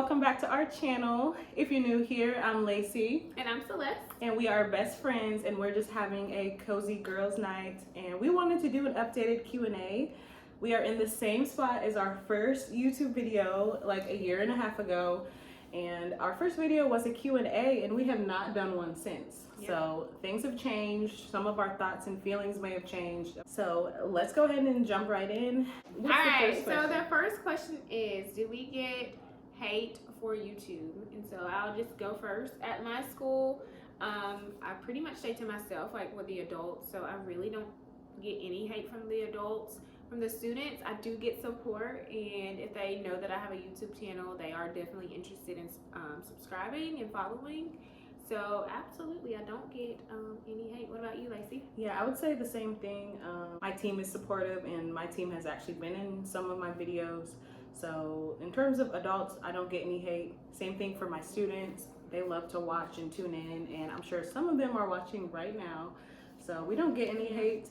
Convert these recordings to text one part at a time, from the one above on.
welcome back to our channel. If you're new here, I'm Lacey. And I'm Celeste. And we are best friends, and we're just having a cozy girls' night. And we wanted to do an updated Q&A. We are in the same spot as our first YouTube video like a year and a half ago. And our first video was a Q&A, and we have not done one since. Yep. So things have changed. Some of our thoughts and feelings may have changed. So let's go ahead and jump right in. All right, so the first question is, do we get hate for YouTube? And so I'll just go first. At my school, I pretty much stay to myself, like with the adults, so I really don't get any hate from the adults. From the students, I do get support, and if they know that I have a YouTube channel, they are definitely interested in subscribing and following. So absolutely, I don't get any hate. What about you, Lacey? Yeah, I would say the same thing. My team is supportive, and my team has actually been in some of my videos. So in terms of adults, I don't get any hate. Same thing for my students. They love to watch and tune in, and I'm sure some of them are watching right now. So we don't get any hate.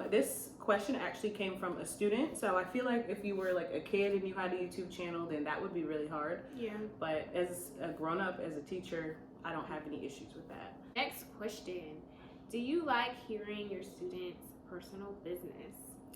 This question actually came from a student, so I feel like if you were like a kid and you had a YouTube channel, then that would be really hard. Yeah. But as a grown-up, as a teacher, I don't have any issues with that. Next question. Do you like hearing your students' personal business?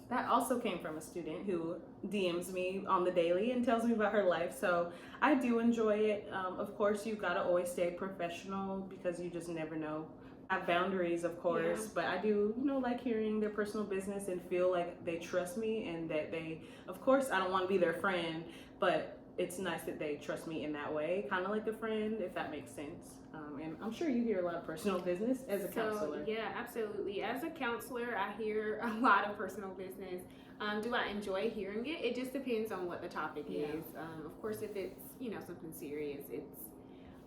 That also came from a student who DMs me on the daily and tells me about her life, so I do enjoy it. Of course, you've got to always stay professional because you just never know. I have boundaries, of course, yeah. But I do, like hearing their personal business and feel like they trust me, and that they, of course, I don't want to be their friend, but it's nice that they trust me in that way, kind of like a friend, if that makes sense. And I'm sure you hear a lot of personal business as a counselor. Yeah, absolutely. As a counselor, I hear a lot of personal business. Do I enjoy hearing it? It just depends on what the topic is. Of course, if it's, something serious, it's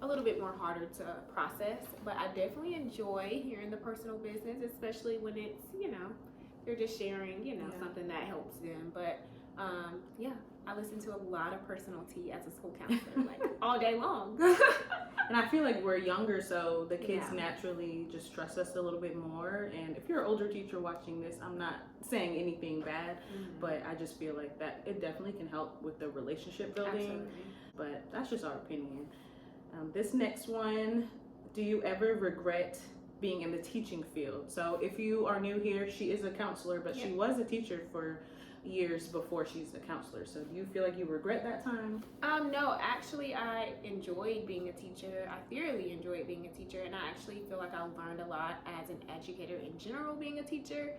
a little bit more harder to process, but I definitely enjoy hearing the personal business, especially when it's, they're just sharing, something that helps them. But yeah, I listen to a lot of personal tea as a school counselor, like all day long. And I feel like we're younger, so the kids naturally just trust us a little bit more. And if you're an older teacher watching this, I'm not saying anything bad, but I just feel like that it definitely can help with the relationship building. Absolutely. But that's just our opinion. This next one, do you ever regret being in the teaching field? So if you are new here, she is a counselor, but she was a teacher for years before she's a counselor. So do you feel like you regret that time? No, actually I enjoyed being a teacher. I thoroughly enjoyed being a teacher, and I actually feel like I learned a lot as an educator in general being a teacher,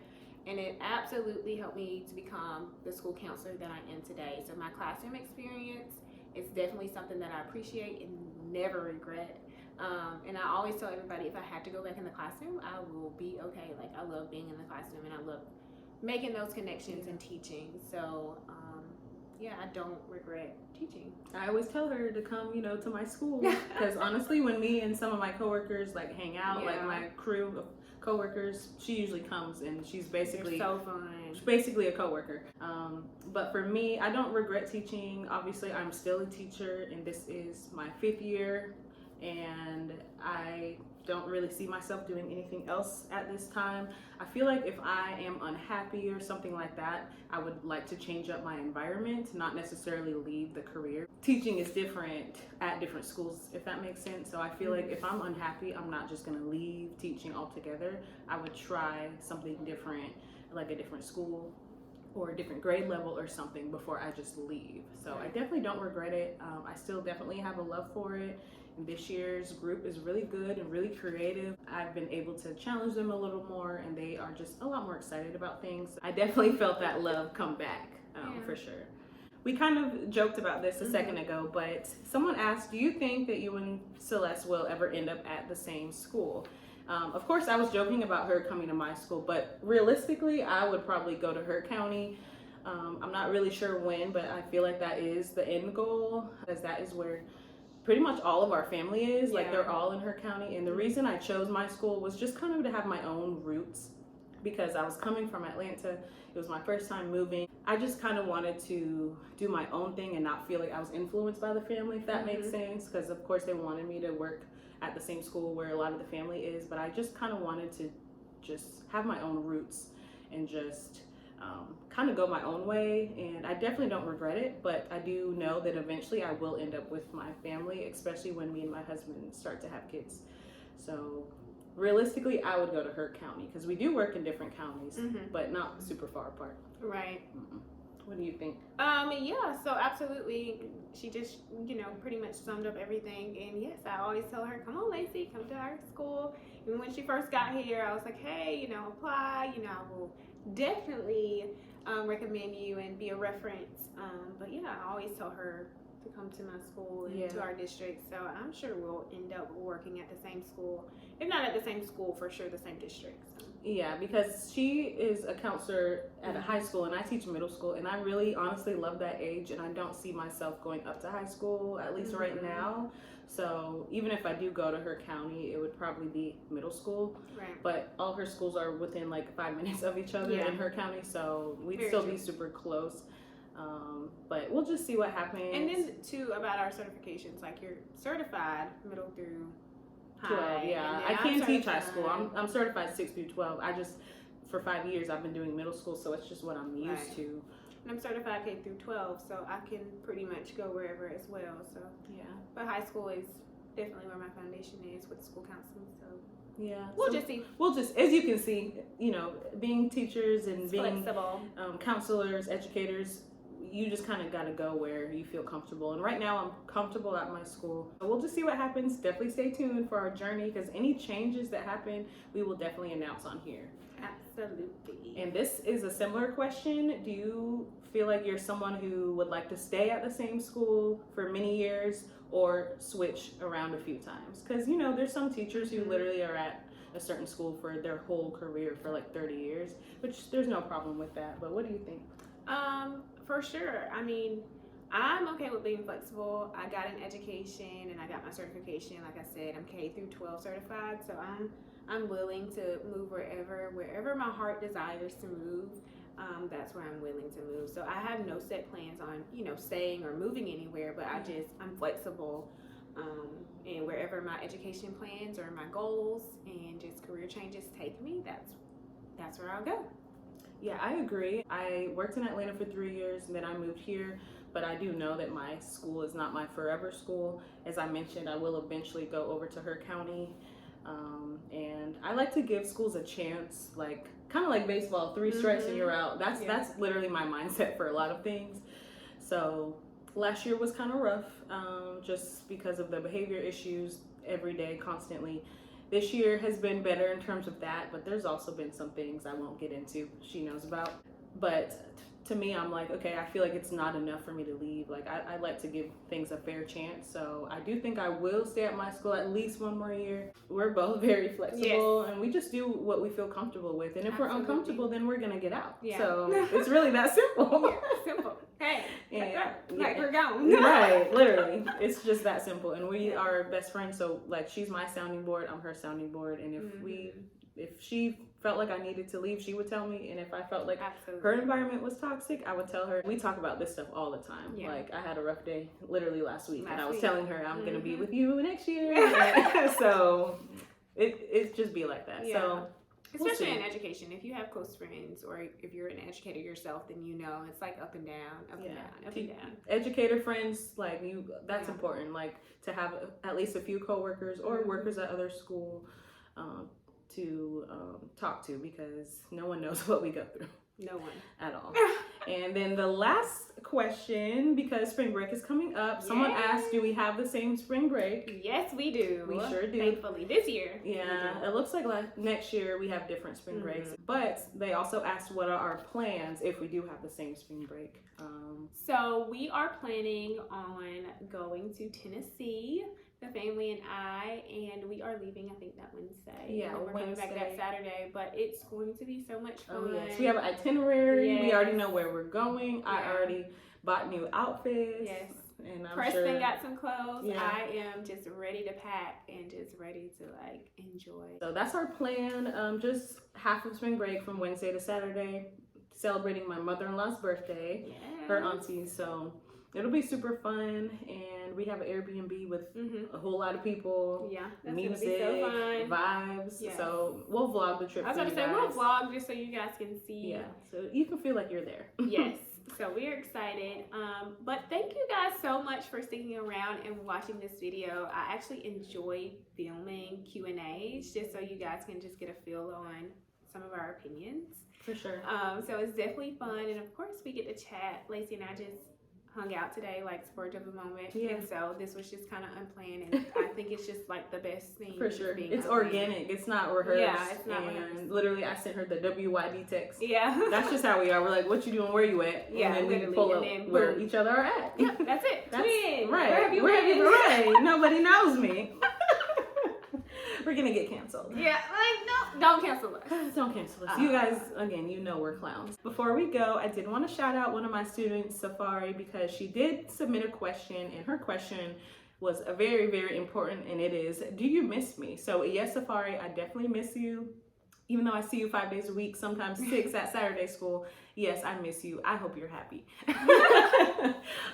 and it absolutely helped me to become the school counselor that I am today. So my classroom experience is definitely something that I appreciate and never regret. And I always tell everybody, if I had to go back in the classroom, I will be okay. Like, I love being in the classroom, and I love making those connections and teaching. So yeah, I don't regret teaching. I always tell her to come, to my school, because honestly, when me and some of my coworkers like hang out, like my crew of coworkers, she usually comes, and she's basically so fun. She's basically a coworker. But for me, I don't regret teaching. Obviously, I'm still a teacher, and this is my 5th year, and I don't really see myself doing anything else at this time. I feel like if I am unhappy or something like that, I would like to change up my environment, not necessarily leave the career. Teaching is different at different schools, if that makes sense. So I feel like if I'm unhappy, I'm not just gonna leave teaching altogether. I would try something different, like a different school or a different grade level or something, before I just leave. So I definitely don't regret it. I still definitely have a love for it. And this year's group is really good and really creative. I've been able to challenge them a little more, and they are just a lot more excited about things. I definitely felt that love come back, for sure. We kind of joked about this a second ago, but someone asked, do you think that you and Celeste will ever end up at the same school? Of course, I was joking about her coming to my school, but realistically, I would probably go to her county. I'm not really sure when, but I feel like that is the end goal, because that is where pretty much all of our family is. Like, they're all in her county. And the reason I chose my school was just kind of to have my own roots, because I was coming from Atlanta. It was my first time moving. I just kind of wanted to do my own thing and not feel like I was influenced by the family, if that makes sense. Because of course they wanted me to work at the same school where a lot of the family is, but I just kind of wanted to just have my own roots and just kind kind of go my own way, and I definitely don't regret it, but I do know that eventually I will end up with my family, especially when me and my husband start to have kids. So realistically, I would go to her county because we do work in different counties, but not super far apart. Right. What do you think? Yeah, so absolutely. She just, pretty much summed up everything. And yes, I always tell her, come on, Lacey, come to our school. Even when she first got here, I was like, hey, apply. I will definitely recommend you and be a reference. But yeah, I always tell her to come to my school and to our district. So I'm sure we'll end up working at the same school. If not at the same school, for sure the same district. So. Yeah, because she is a counselor at a high school and I teach middle school, and I really honestly love that age, and I don't see myself going up to high school, at least right now. So even if I do go to her county, it would probably be middle school. Right. But all her schools are within like 5 minutes of each other in her county, so we'd still be super close. But we'll just see what happens. And then too, about our certifications, like you're certified middle through 12, yeah. I can't teach high school. I'm certified 6 through 12. I just, for 5 years, I've been doing middle school, so it's just what I'm used to. And I'm certified K through 12, so I can pretty much go wherever as well. So yeah. But high school is definitely where my foundation is with school counseling. So yeah, we'll just see. We'll just, as you can see, being teachers and it's being flexible. Counselors, educators, you just kind of got to go where you feel comfortable. And right now I'm comfortable at my school. So we'll just see what happens. Definitely stay tuned for our journey, because any changes that happen, we will definitely announce on here. Absolutely. And this is a similar question. Do you feel like you're someone who would like to stay at the same school for many years or switch around a few times? Because, there's some teachers who literally are at a certain school for their whole career for like 30 years, which there's no problem with that. But what do you think? For sure. I mean, I'm okay with being flexible. I got an education and I got my certification. Like I said, I'm K through 12 certified, so I'm willing to move wherever my heart desires to move. That's where I'm willing to move. So I have no set plans on staying or moving anywhere, but I'm flexible. And wherever my education plans or my goals and just career changes take me, that's where I'll go. Yeah, I agree. I worked in Atlanta for 3 years and then I moved here, but I do know that my school is not my forever school. As I mentioned, I will eventually go over to her county. And I like to give schools a chance, like kind of like baseball, 3 strikes and you're out. That's literally my mindset for a lot of things. So last year was kind of rough, just because of the behavior issues every day, constantly. This year has been better in terms of that, but there's also been some things I won't get into, she knows about. But to me, I'm like, okay, I feel like it's not enough for me to leave. Like, I like to give things a fair chance. So I do think I will stay at my school at least 1 more year. We're both very flexible, and we just do what we feel comfortable with. And if we're uncomfortable, then we're going to get out. Yeah. So it's really that simple. Simple. Hey, like we're going. Right, literally. It's just that simple. And we are best friends. So, like, she's my sounding board, I'm her sounding board. And if she felt like I needed to leave, she would tell me. And if I felt like her environment was toxic, I would tell her. We talk about this stuff all the time. Yeah. Like, I had a rough day literally last week, and I was telling her I'm going to be with you next year. So it just be like that. Yeah. So especially in education, if you have close friends or if you're an educator yourself, then it's like up and down, up and down. Educator friends, like that's important. Like to have at least a few coworkers or workers at other school to talk to, because no one knows what we go through. No one. At all. And then the last question, because spring break is coming up, someone asked, do we have the same spring break? Yes, we do. We sure do. Thankfully, this year. Yeah, it looks like next year we have different spring breaks. But they also asked what are our plans if we do have the same spring break. So we are planning on going to Tennessee, the family and I, and we are leaving, I think, that Wednesday. Yeah, we're coming back that Saturday, but it's going to be so much fun. Oh, yes. We have an itinerary. Yes. We already know where we're going. Yeah. I already bought new outfits. Yes. And I'm Preston got some clothes. Yeah. I am just ready to pack and just ready to enjoy. So that's our plan. Just half of spring break from Wednesday to Saturday, celebrating my mother-in-law's birthday, her auntie. So it'll be super fun, and and we have an Airbnb with a whole lot of people. Yeah, that's music, gonna be so fun. vibes. Yes. So we'll vlog the trip. I was for gonna you say guys. we'll vlog just so you guys can see. Yeah, so you can feel like you're there. Yes. So we're excited. But thank you guys so much for sticking around and watching this video. I actually enjoy filming Q&As just so you guys can just get a feel on some of our opinions. For sure. So it's definitely fun, and of course we get to chat. Lacey and I just hung out today, like spur of the moment. Yeah. And so this was just kind of unplanned, and I think it's just like the best thing. For sure. being It's unplanned. organic. It's not rehearsed. Yeah, it's not and rehearsed. Literally, I sent her the WYD text. Yeah. That's just how we are. We're like, what you doing? Where you at? Yeah, and then we literally, pull and up then where boom. each other are at. Yep, that's it. That's Twin. right. Where have you been? Right. Nobody knows me. We're gonna get canceled. Yeah, like, no, don't cancel us. Don't cancel us. You guys, again, you know we're clowns. Before we go, I did want to shout out one of my students, Safari, because she did submit a question, and her question was a very, very important, and it is, do you miss me? So yes, Safari, I definitely miss you. Even though I see you 5 days a week, sometimes 6 at Saturday school, yes, I miss you. I hope you're happy.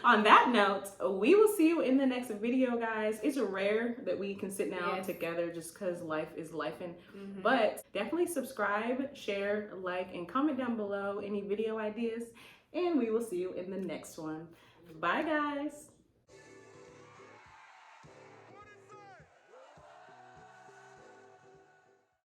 On that note, we will see you in the next video, guys. It's rare that we can sit down together just because life is lifing. But definitely subscribe, share, like, and comment down below any video ideas. And we will see you in the next one. Bye, guys.